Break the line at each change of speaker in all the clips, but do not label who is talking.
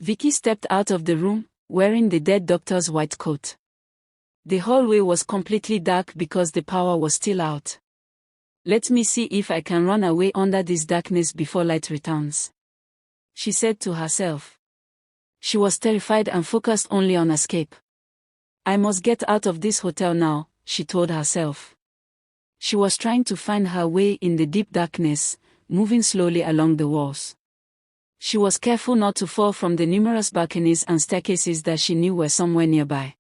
Vicky stepped out of the room, wearing the dead doctor's white coat. The hallway was completely dark because the power was still out. "Let me see if I can run away under this darkness before light returns," she said to herself. She was terrified and focused only on escape. "I must get out of this hotel now," she told herself. She was trying to find her way in the deep darkness, moving slowly along the walls. She was careful not to fall from the numerous balconies and staircases that she knew were somewhere nearby.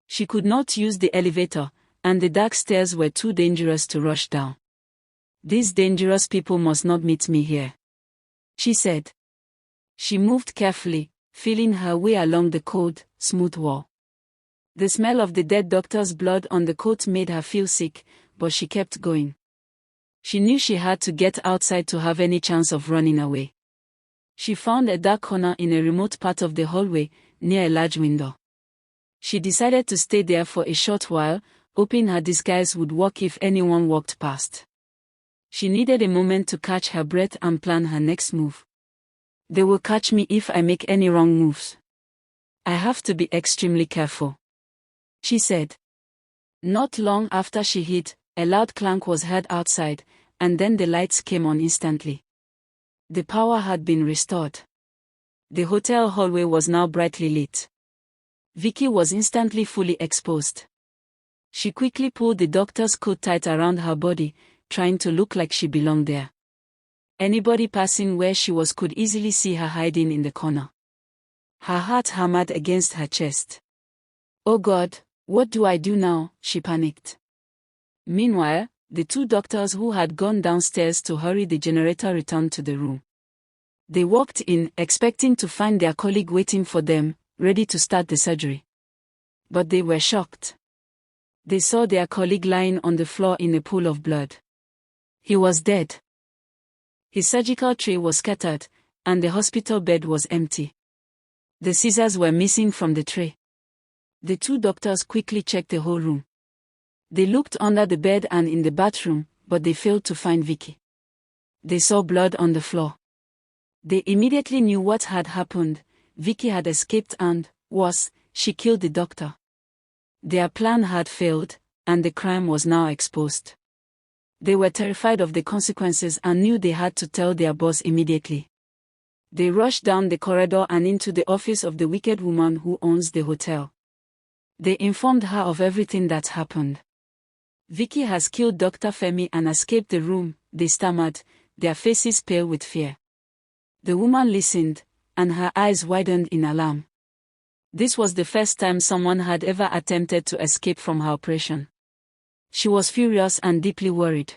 She could not use the elevator, and the dark stairs were too dangerous to rush down. "These dangerous people must not meet me here," she said. She moved carefully, feeling her way along the cold, smooth wall. The smell of the dead doctor's blood on the coat made her feel sick, but she kept going. She knew she had to get outside to have any chance of running away. She found a dark corner in a remote part of the hallway, near a large window. She decided to stay there for a short while, hoping her disguise would work if anyone walked past. She needed a moment to catch her breath and plan her next move. "They will catch me if I make any wrong moves. I have to be extremely careful," she said. Not long after she hid, a loud clank was heard outside, and then the lights came on instantly. The power had been restored. The hotel hallway was now brightly lit. Vicky was instantly fully exposed. She quickly pulled the doctor's coat tight around her body, trying to look like she belonged there. Anybody passing where she was could easily see her hiding in the corner. Her heart hammered against her chest. "Oh God, what do I do now?" she panicked. Meanwhile, the two doctors who had gone downstairs to hurry the generator returned to the room. They walked in, expecting to find their colleague waiting for them, ready to start the surgery. But they were shocked. They saw their colleague lying on the floor in a pool of blood. He was dead. His surgical tray was scattered, and the hospital bed was empty. The scissors were missing from the tray. The two doctors quickly checked the whole room. They looked under the bed and in the bathroom, but they failed to find Vicky. They saw blood on the floor. They immediately knew what had happened. Vicky had escaped and, worse, she killed the doctor. Their plan had failed, and the crime was now exposed. They were terrified of the consequences and knew they had to tell their boss immediately. They rushed down the corridor and into the office of the wicked woman who owns the hotel. They informed her of everything that happened. "Vicky has killed Dr. Femi and escaped the room," they stammered, their faces pale with fear. The woman listened, and her eyes widened in alarm. This was the first time someone had ever attempted to escape from her operation. She was furious and deeply worried.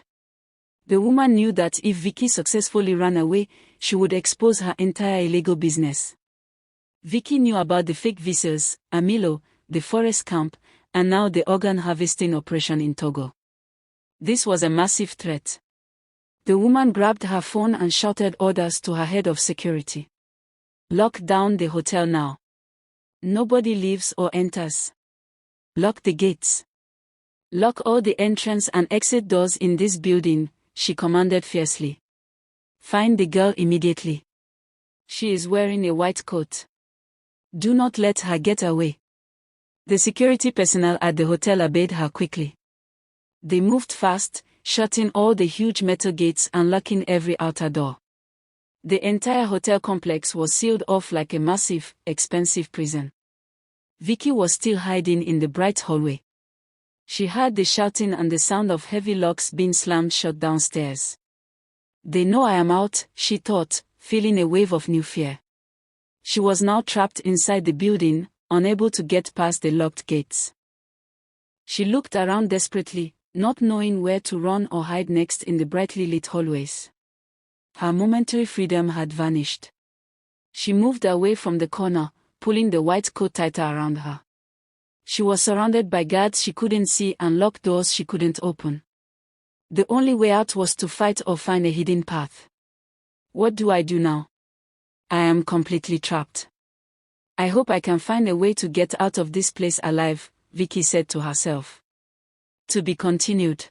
The woman knew that if Vicky successfully ran away, she would expose her entire illegal business. Vicky knew about the fake visas, Amilo, the forest camp, and now the organ harvesting operation in Togo. This was a massive threat. The woman grabbed her phone and shouted orders to her head of security. "Lock down the hotel now. Nobody leaves or enters. Lock the gates. Lock all the entrance and exit doors in this building," she commanded fiercely. "Find the girl immediately. She is wearing a white coat. Do not let her get away." The security personnel at the hotel obeyed her quickly. They moved fast, shutting all the huge metal gates and locking every outer door. The entire hotel complex was sealed off like a massive, expensive prison. Vicky was still hiding in the bright hallway. She heard the shouting and the sound of heavy locks being slammed shut downstairs. "They know I am out," she thought, feeling a wave of new fear. She was now trapped inside the building, unable to get past the locked gates. She looked around desperately, not knowing where to run or hide next in the brightly lit hallways. Her momentary freedom had vanished. She moved away from the corner, pulling the white coat tighter around her. She was surrounded by guards she couldn't see and locked doors she couldn't open. The only way out was to fight or find a hidden path. "What do I do now? I am completely trapped. I hope I can find a way to get out of this place alive," Vicky said to herself. To be continued.